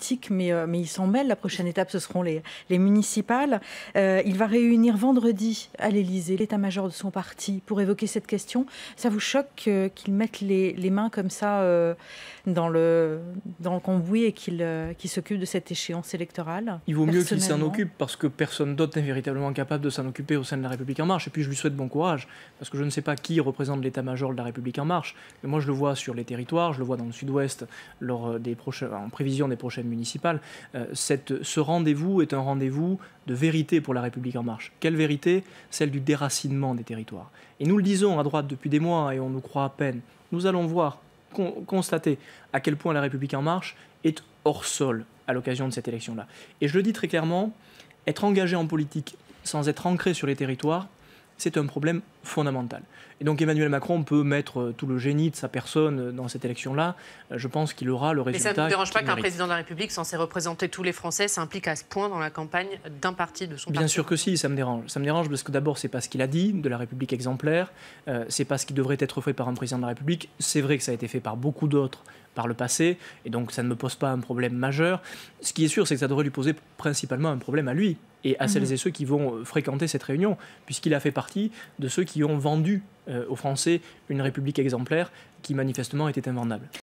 politique, mais il s'en mêle. La prochaine étape, ce seront les municipales. Il va réunir vendredi à l'Élysée l'état-major de son parti pour évoquer cette question. Ça vous choque qu'il mette les mains comme ça dans le cambouis et qu'il s'occupe de cette échéance électorale? Il vaut mieux qu'il s'en occupe, parce que personne d'autre n'est véritablement capable de s'en occuper au sein de La République En Marche. Et puis je lui souhaite bon courage, parce que je ne sais pas qui représente l'état-major de La République En Marche, mais moi je le vois sur les territoires, je le vois dans le sud-ouest en prévision des prochaines municipales. Ce rendez-vous est un rendez-vous de vérité pour La République En Marche. Quelle vérité? Celle du déracinement des territoires. Et nous le disons à droite depuis des mois, et on nous croit à peine. Nous allons voir, constater à quel point La République En Marche est hors sol à l'occasion de cette élection-là. Et je le dis très clairement, être engagé en politique sans être ancré sur les territoires, c'est un problème fondamental. Et donc Emmanuel Macron peut mettre tout le génie de sa personne dans cette élection-là. Je pense qu'il aura le résultat. Mais ça ne vous dérange pas qu'un président de la République, censé représenter tous les Français, s'implique à ce point dans la campagne d'un parti de son parti? Bien sûr que si, ça me dérange. Ça me dérange parce que d'abord, c'est pas ce qu'il a dit, de la République exemplaire. C'est pas ce qui devrait être fait par un président de la République. C'est vrai que ça a été fait par beaucoup d'autres par le passé, et donc ça ne me pose pas un problème majeur. Ce qui est sûr, c'est que ça devrait lui poser principalement un problème à lui et à celles et ceux qui vont fréquenter cette réunion, puisqu'il a fait partie de ceux qui ont vendu aux Français une République exemplaire qui manifestement était invendable.